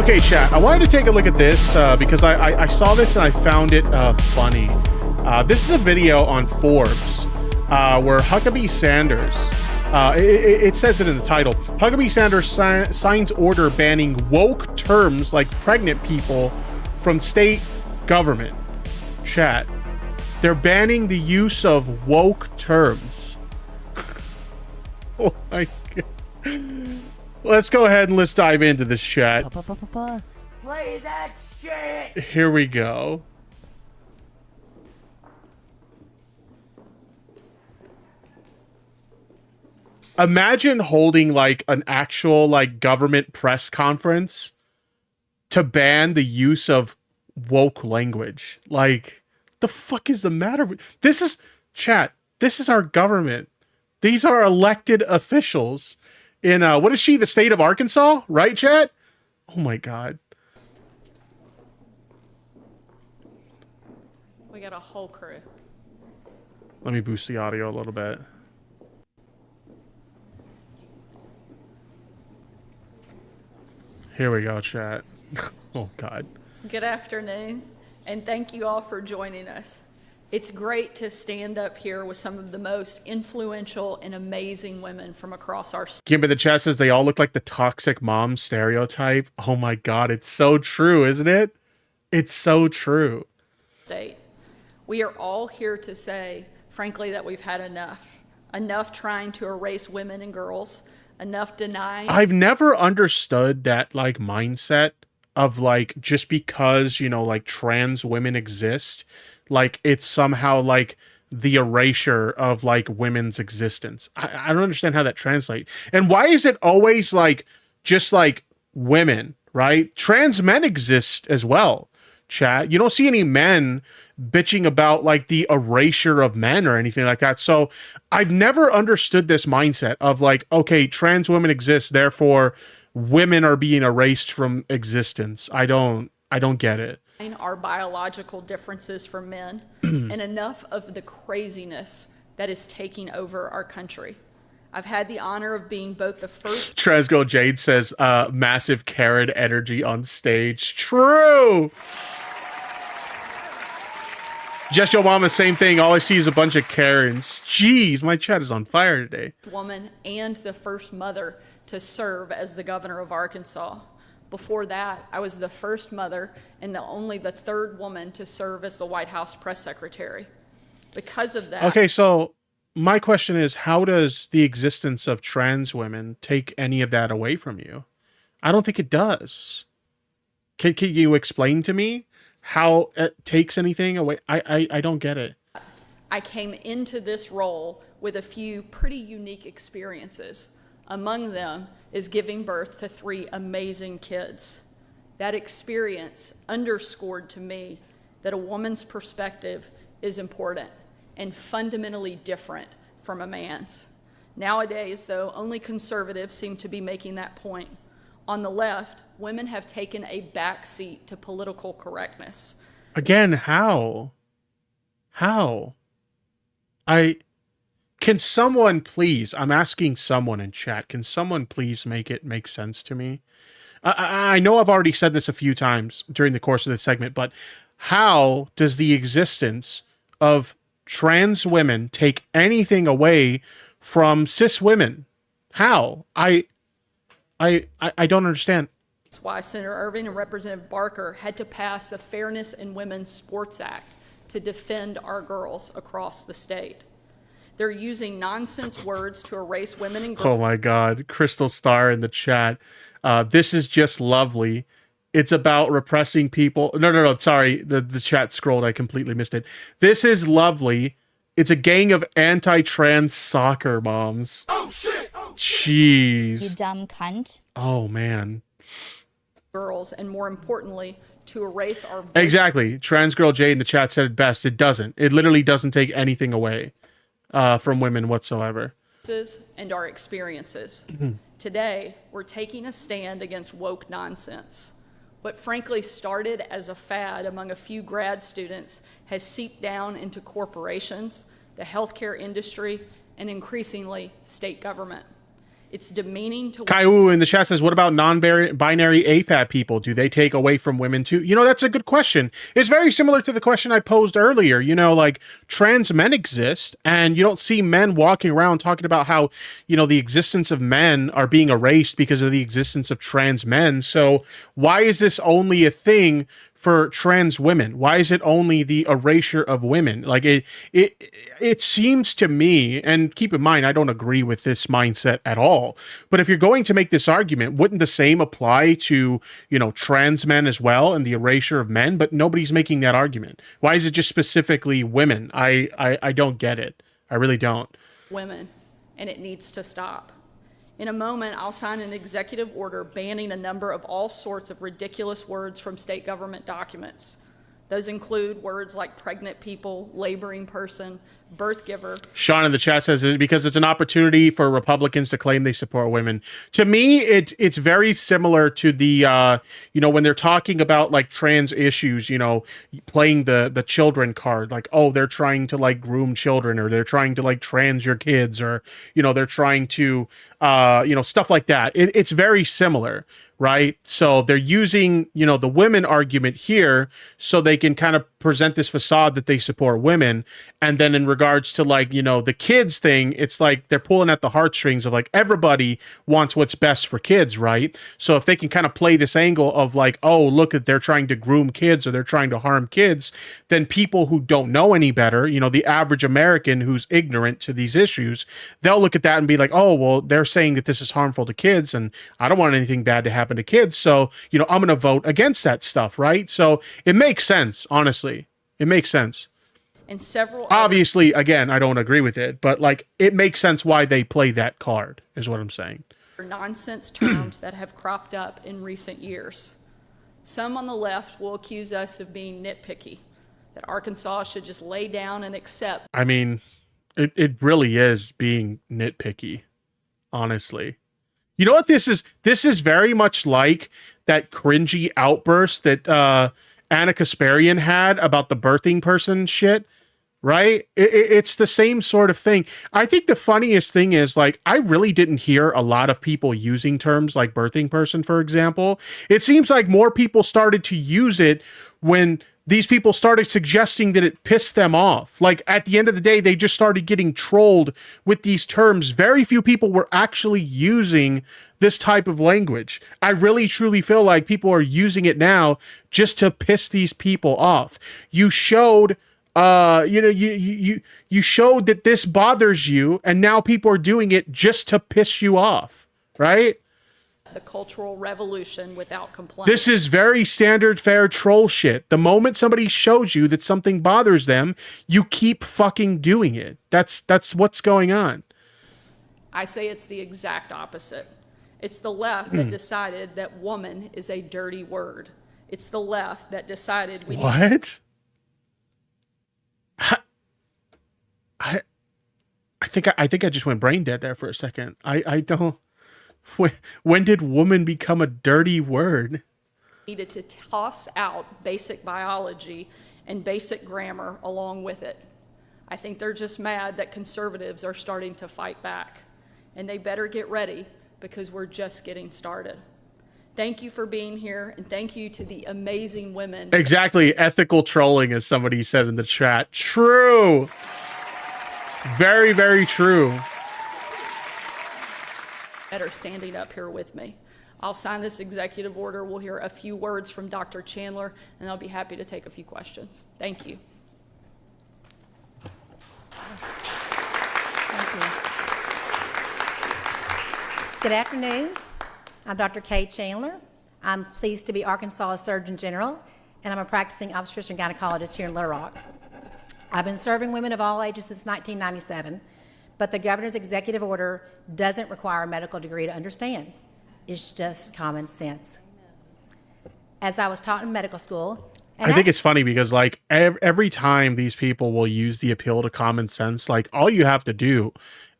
Okay, chat, I wanted to take a look at this because I saw this and I found it funny. This is a video on Forbes where Huckabee Sanders, it says it in the title, Huckabee Sanders signs order banning woke terms like pregnant people from state government. Chat, they're banning the use of woke terms. Oh my god. Let's go ahead and let's dive into this, chat. Play that shit! Here we go. Imagine holding like an actual like government press conference to ban the use of woke language. Like, the fuck is the matter with this? Is chat, this is our government. These are elected officials in what is she, the state of Arkansas, right, chat? Oh my god. We got a whole crew. Let me boost the audio a little bit. Here we go, chat. Oh god. Good afternoon, and thank you all for joining us. It's great to stand up here with some of the most influential and amazing women from across our state. Give me the chat says they all look like the toxic mom stereotype. Oh my god, it's so true, isn't it? It's so true. We are all here to say, frankly, that we've had enough. Enough trying to erase women and girls. Enough denying. I've never understood that like mindset of like, just because, you know, like trans women exist, like it's somehow like the erasure of like women's existence. I don't understand how that translates. And why is it always like just like women, right? Trans men exist as well, chat. You don't see any men bitching about like the erasure of men or anything like that. So I've never understood this mindset of like, okay, trans women exist, therefore women are being erased from existence. I don't get it. Our biological differences from men and enough of the craziness that is taking over our country. I've had the honor of being both the first. Transgirl Jade says massive Karen energy on stage. True. Just Yo Mama, same thing. All I see is a bunch of Karens. Jeez, my chat is on fire today. Woman and the first mother to serve as the governor of Arkansas. Before that, I was the first mother and the third woman to serve as the White House press secretary. Because of that. Okay, so my question is, how does the existence of trans women take any of that away from you? I don't think it does. Can you explain to me how it takes anything away? I don't get it. I came into this role with a few pretty unique experiences. Among them is giving birth to 3 amazing kids. That experience underscored to me that a woman's perspective is important and fundamentally different from a man's. Nowadays, though, only conservatives seem to be making that point. On the left, women have taken a back seat to political correctness. Again, how? How? Can someone please, I'm asking someone in chat, can someone please make it make sense to me? I know I've already said this a few times during the course of this segment, but how does the existence of trans women take anything away from cis women? How? I don't understand. That's why Senator Irving and Representative Barker had to pass the Fairness in Women's Sports Act to defend our girls across the state. They're using nonsense words to erase women and girls. Oh my God. Crystal Star in the chat. This is just lovely. It's about repressing people. No. Sorry. The chat scrolled. I completely missed it. This is lovely. It's a gang of anti-trans soccer moms. Oh shit! Oh, jeez. You dumb cunt. Oh man. Girls, and more importantly, to erase our voice. Exactly. Trans Girl Jay in the chat said it best. It doesn't. It literally doesn't take anything away from women whatsoever. And our experiences. Today, we're taking a stand against woke nonsense. What frankly started as a fad among a few grad students has seeped down into corporations, the healthcare industry, and increasingly state government. It's demeaning to Caillou in the chat says, what about non-binary AFAB people? Do they take away from women too? You know, that's a good question. It's very similar to the question I posed earlier. You know, like, trans men exist, and you don't see men walking around talking about how, you know, the existence of men are being erased because of the existence of trans men. So why is this only a thing for trans women? Why is it only the erasure of women? Like, it seems to me, and keep in mind, I don't agree with this mindset at all, but if you're going to make this argument, wouldn't the same apply to, you know, trans men as well and the erasure of men? But nobody's making that argument. Why is it just specifically women? I don't get it. I really don't. women, and it needs to stop. In a moment, I'll sign an executive order banning a number of all sorts of ridiculous words from state government documents. Those include words like pregnant people, laboring person, birth giver. Sean in the chat says it's because it's an opportunity for Republicans to claim they support women. To me, it's very similar to the you know, when they're talking about like trans issues, you know, playing the children card, like, oh, they're trying to like groom children, or they're trying to like trans your kids, or, you know, they're trying to you know, stuff like that. It's very similar, right? So they're using, you know, the women argument here so they can kind of present this facade that they support women. And then in regards to like, you know, the kids thing, it's like they're pulling at the heartstrings of like, everybody wants what's best for kids, right? So if they can kind of play this angle of like, oh, look, at they're trying to groom kids or they're trying to harm kids, then people who don't know any better, you know, the average American who's ignorant to these issues, they'll look at that and be like, oh, well, they're saying that this is harmful to kids and I don't want anything bad to happen to kids. So, you know, I'm going to vote against that stuff, right? So it makes sense, honestly. It makes sense. And several obviously, again, I don't agree with it, but like, it makes sense why they play that card, is what I'm saying. Nonsense terms that have cropped up in recent years. Some on the left will accuse us of being nitpicky, that Arkansas should just lay down and accept. I mean, it really is being nitpicky, honestly. You know what this is? This is very much like that cringy outburst that Anna Kasparian had about the birthing person shit, right? It's the same sort of thing. I think the funniest thing is, like, I really didn't hear a lot of people using terms like birthing person, for example. It seems like more people started to use it when these people started suggesting that it pissed them off. Like, at the end of the day, they just started getting trolled with these terms. Very few people were actually using this type of language. I really truly feel like people are using it now just to piss these people off. You showed you know, you showed that this bothers you, and now people are doing it just to piss you off, right? The Cultural Revolution without complaint. This is very standard fare troll shit. The moment somebody shows you that something bothers them, you keep fucking doing it. That's what's going on. I say it's the exact opposite. It's the left that decided that woman is a dirty word. It's the left that decided we What? I think I just went brain dead there for a second. I don't. When did woman become a dirty word? needed to toss out basic biology and basic grammar along with it. I think they're just mad that conservatives are starting to fight back, and they better get ready because we're just getting started. Thank you for being here, and thank you to the amazing women. Exactly. Ethical trolling, as somebody said in the chat. True. Very, very true. That are standing up here with me. I'll sign this executive order. We'll hear a few words from Dr. Chandler, and I'll be happy to take a few questions. Thank you. Thank you. Good afternoon. I'm Dr. Kay Chandler. I'm pleased to be Arkansas Surgeon General, and I'm a practicing obstetrician gynecologist here in Little Rock. I've been serving women of all ages since 1997, but the governor's executive order doesn't require a medical degree to understand. It's just common sense. As I was taught in medical school, I think it's funny because, like, every time these people will use the appeal to common sense, like, all you have to do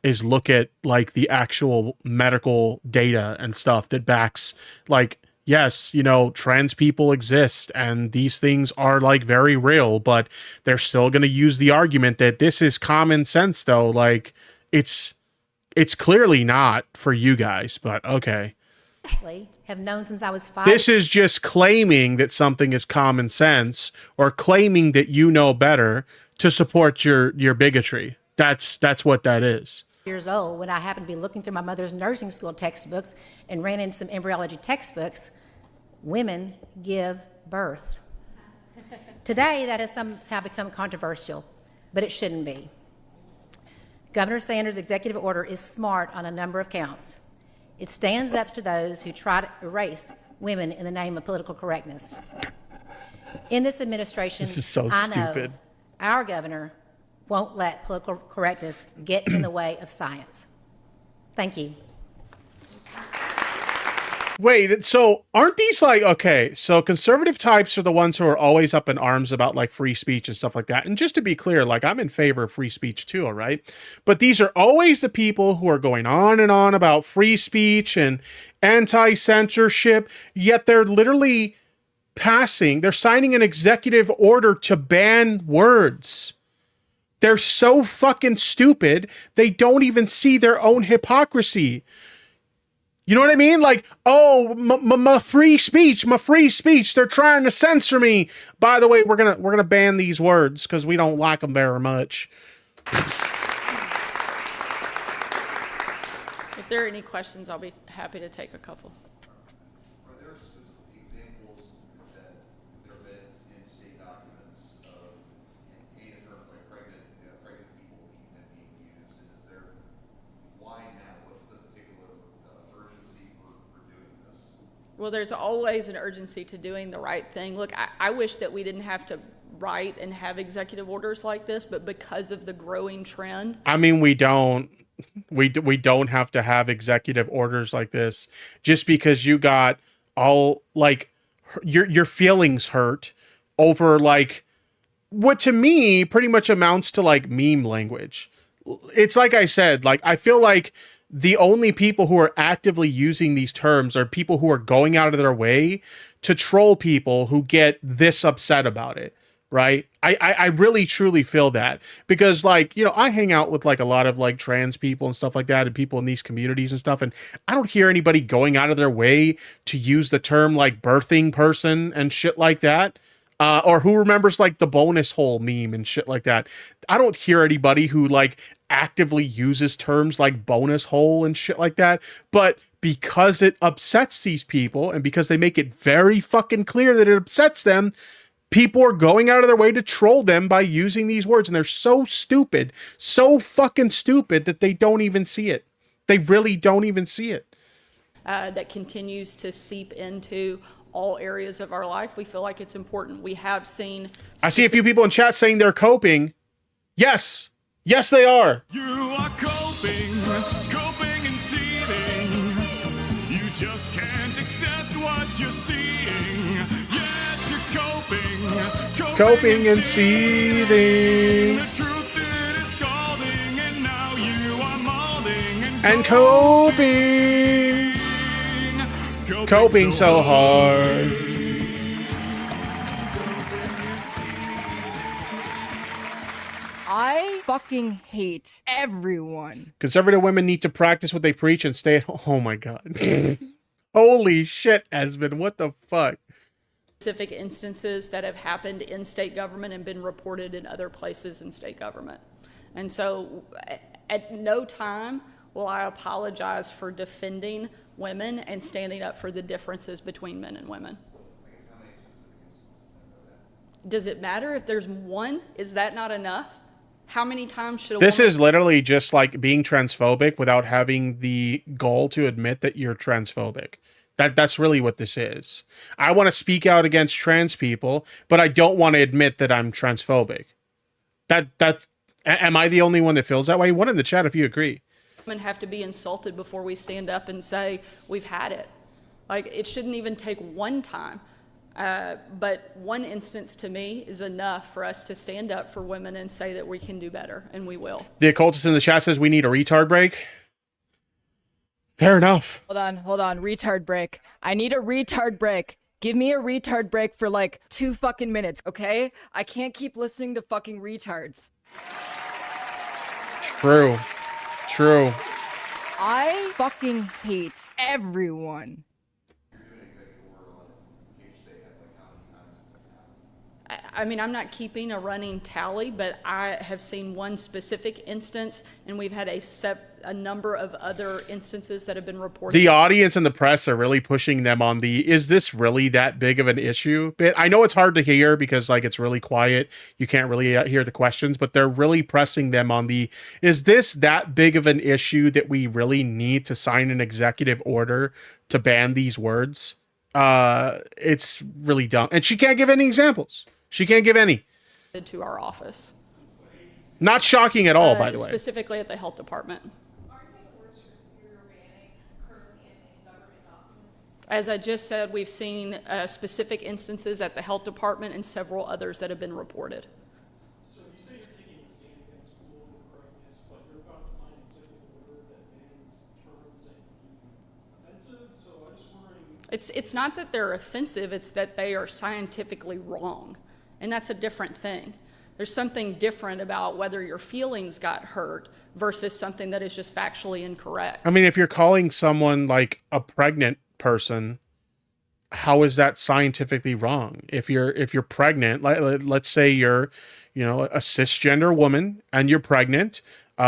is look at, like, the actual medical data and stuff that backs, like, yes, you know, trans people exist and these things are, like, very real, but they're still going to use the argument that this is common sense, though. Like, it's It's clearly not for you guys, but okay. Actually, have known since I was 5. This is just claiming that something is common sense or claiming that you know better to support your bigotry. That's what that is. Years old when I happened to be looking through my mother's nursing school textbooks and ran into some embryology textbooks. Women give birth. Today, that has somehow become controversial, but it shouldn't be. Governor Sanders' executive order is smart on a number of counts. It stands up to those who try to erase women in the name of political correctness. In this administration, This is so I know stupid. our governor won't let political correctness get in the way of science. Thank you. Wait, so aren't these like, okay, so conservative types are the ones who are always up in arms about like free speech and stuff like that. And just to be clear, like I'm in favor of free speech too, all right? But these are always the people who are going on and on about free speech and anti-censorship, yet they're literally they're signing an executive order to ban words. They're so fucking stupid, they don't even see their own hypocrisy. You know what I mean? Like, oh, my free speech, they're trying to censor me. By the way, we're gonna ban these words because we don't like them very much. If there are any questions, I'll be happy to take a couple. Are there specific examples that there have been in state documents of any terms like pregnant people being used? And is there, why now? What's the particular urgency for doing this? Well, there's always an urgency to doing the right thing. Look, I wish that we didn't have to write and have executive orders like this, but because of the growing trend. I mean, we don't have to have executive orders like this just because you got all like your feelings hurt over like what to me pretty much amounts to like meme language. It's like I said, like I feel like the only people who are actively using these terms are people who are going out of their way to troll people who get this upset about it. Right. I really truly feel that because like, you know, I hang out with like a lot of like trans people and stuff like that and people in these communities and stuff. And I don't hear anybody going out of their way to use the term like birthing person and shit like that. Or who remembers like the bonus hole meme and shit like that. I don't hear anybody who like actively uses terms like bonus hole and shit like that. But because it upsets these people and because they make it very fucking clear that it upsets them, people are going out of their way to troll them by using these words. And they're so stupid, so fucking stupid that they don't even see it. They really don't even see it. That continues to seep into all areas of our life. We feel like it's important. We have seen. I see a few people in chat saying they're coping. Yes. Yes, they are. You are coping and seething. You just can't accept what you're seeing. Yes, you're Coping and seething. The truth it is scalding, and now you are molding And coping so hard. I fucking hate everyone. Conservative women need to practice what they preach and stay at home. Oh my god. Holy shit, Esmond. What the fuck? Specific instances that have happened in state government and been reported in other places in state government. And so at no time will I apologize for defending women and standing up for the differences between men and women. Does it matter if there's one? Is that not enough? How many times should a This woman... is literally just like being transphobic without having the goal to admit that you're transphobic. That's really what this is. I want to speak out against trans people, but I don't want to admit that I'm transphobic. Am I the only one that feels that way? One in the chat if you agree. Women have to be insulted before we stand up and say, we've had it. Like, it shouldn't even take one time. But one instance to me is enough for us to stand up for women and say that we can do better, and we will. The occultist in the chat says we need a retard break. Fair enough. Hold on. Retard break. I need a retard break. Give me a retard break for like 2 fucking minutes, okay? I can't keep listening to fucking retards. True. fucking hate everyone. I mean, I'm not keeping a running tally, but I have seen one specific instance, and we've had a number of other instances that have been reported. The audience and the press are really pushing them on the, is this really that big of an issue bit? I know it's hard to hear because like it's really quiet. You can't really hear the questions, but they're really pressing them on the, is this that big of an issue that we really need to sign an executive order to ban these words? It's really dumb. And she can't give any examples. She can't give any. To our office. Not shocking at all, by the way. Specifically at the health department. As I just said, we've seen specific instances at the health department and several others that have been reported. So you say you're taking a stand against political correctness, but you're about to sign an executive order that bans terms that can be offensive. So I'm just wondering. It's not that they're offensive, it's that they are scientifically wrong. And that's a different thing. There's something different about whether your feelings got hurt versus something that is just factually incorrect. I mean, if you're calling someone like a pregnant person, how is that scientifically wrong? If you're pregnant, let's say you're, you know, a cisgender woman and you're pregnant,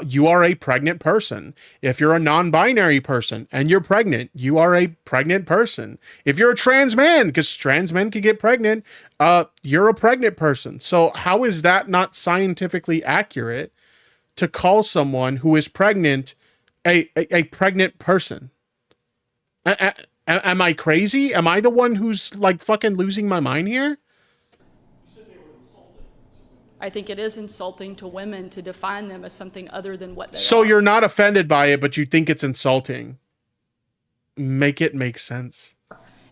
you are a pregnant person. If you're a non-binary person and you're pregnant, you are a pregnant person. If you're a trans man, because trans men can get pregnant, you're a pregnant person. So how is that not scientifically accurate to call someone who is pregnant a pregnant person? Am I crazy? Am I the one who's like fucking losing my mind here? I think it is insulting to women to define them as something other than what they So are. you're not offended by it, but you think it's insulting. Make it make sense.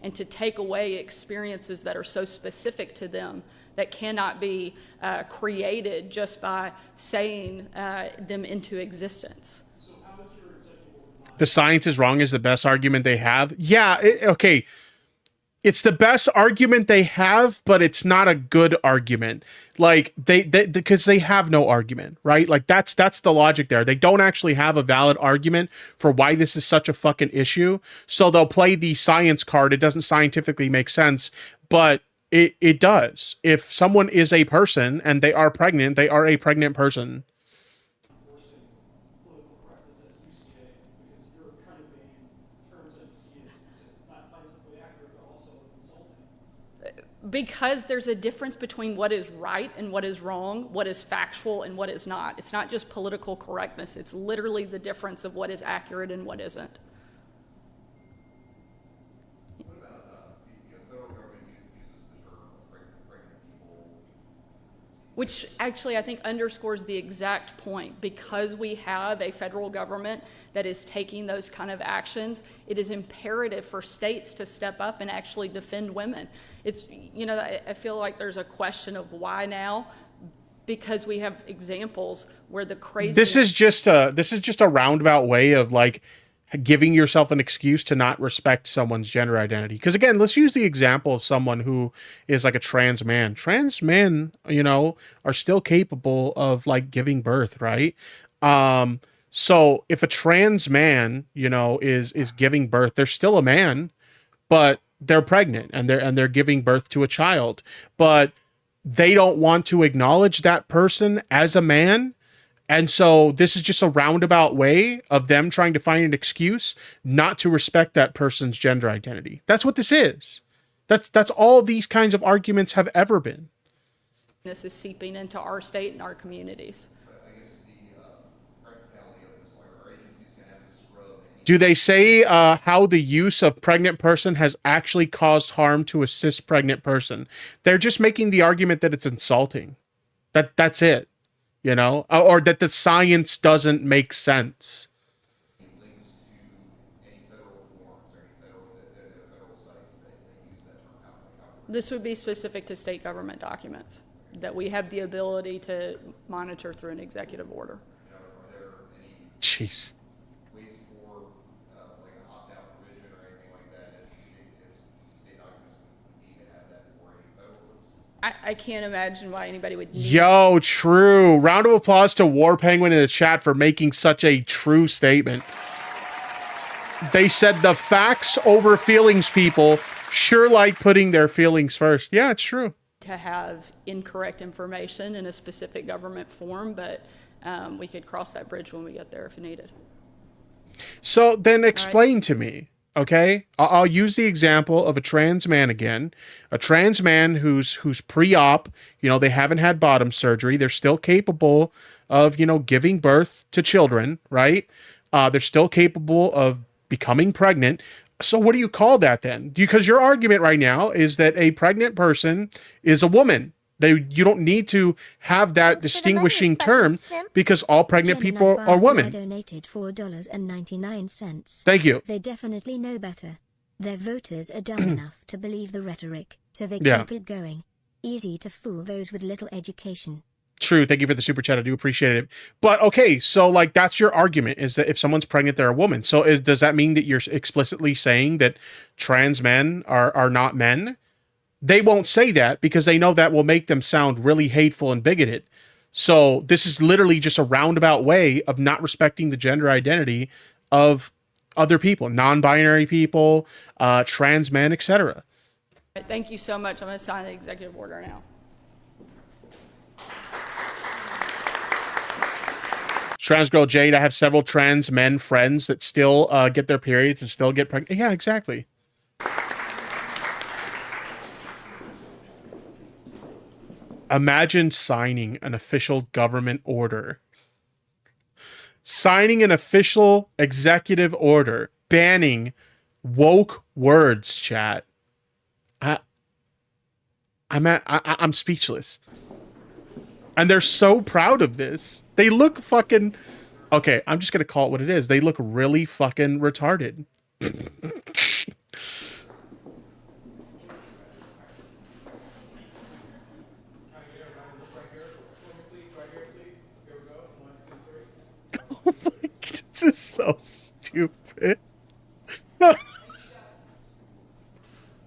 And to take away experiences that are so specific to them that cannot be created just by saying them into existence. The science is wrong is the best argument they have. Yeah, okay. It's the best argument they have, but it's not a good argument. Like because they have no argument, right? Like that's the logic there. They don't actually have a valid argument for why this is such a fucking issue. So they'll play the science card. It doesn't scientifically make sense, but it does. If someone is a person and they are pregnant, they are a pregnant person. Because there's a difference between what is right and what is wrong, what is factual and what is not. It's not just political correctness. It's literally the difference of what is accurate and what isn't. What about the federal government uses the term pregnant people? Which actually I think underscores the exact point. Because we have a federal government that is taking those kind of actions, it is imperative for states to step up and actually defend women. It's, you know, I feel like there's a question of why now, because we have examples where the crazy. This is just a roundabout way of like giving yourself an excuse to not respect someone's gender identity. Because again, let's use the example of someone who is like a trans man. Trans men, you know, are still capable of like giving birth, right? So if a trans man, you know, is giving birth, they're still a man, but they're pregnant and they're giving birth to a child, but they don't want to acknowledge that person as a man. And so this is just a roundabout way of them trying to find an excuse not to respect that person's gender identity. That's what this is. That's all these kinds of arguments have ever been. This is seeping into our state and our communities. I guess the practicality of this, like our agency's gonna have to scrub any. Do they say how the use of pregnant person has actually caused harm to a cis pregnant person? They're just making the argument that it's insulting. That's it. You know, or that the science doesn't make sense. Links to any federal forms or any federal sites that use that term. This would be specific to state government documents that we have the ability to monitor through an executive order. Are there any Jeez. ways for like an opt-out provision or anything like that if state documents would need to have that for any federal purposes? I can't imagine why anybody would need. Yo, true. Round of applause to War Penguin in the chat for making such a true statement. They said the facts over feelings, people. Sure like putting their feelings first. Yeah, it's true. To have incorrect information in a specific government form, but we could cross that bridge when we get there if needed. So then explain to me, okay? I'll use the example of a trans man again. A trans man who's pre-op, you know, they haven't had bottom surgery. They're still capable of, you know, giving birth to children, right? They're still capable of becoming pregnant. So what do you call that then? Because your argument right now is that a pregnant person is a woman. You don't need to have that distinguishing term because all pregnant people are women. Donated $4.99. Thank you. They definitely know better. Their voters are dumb enough to believe the rhetoric, so they keep it going. Easy to fool those with little education. True. Thank you for the super chat. I do appreciate it. But okay, so like that's your argument, is that if someone's pregnant, they're a woman. So does that mean that you're explicitly saying that trans men are not men? They won't say that because they know that will make them sound really hateful and bigoted. So this is literally just a roundabout way of not respecting the gender identity of other people, non-binary people, trans men, etc. Thank you so much. I'm going to sign the executive order now. Trans girl Jade, I have several trans men friends that still get their periods and still get pregnant. Yeah, exactly. Imagine signing an official government order. Signing an official executive order banning woke words, chat. I'm speechless. And they're so proud of this. They look fucking... Okay, I'm just going to call it what it is. They look really fucking retarded. Oh my God, this is so stupid.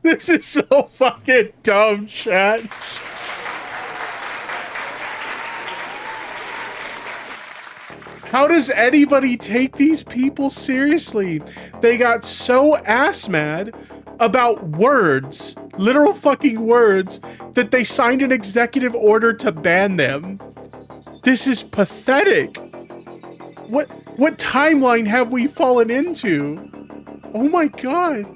This is so fucking dumb, chat. How does anybody take these people seriously? They got so ass mad about words, literal fucking words, that they signed an executive order to ban them. This is pathetic. What timeline have we fallen into? Oh my God.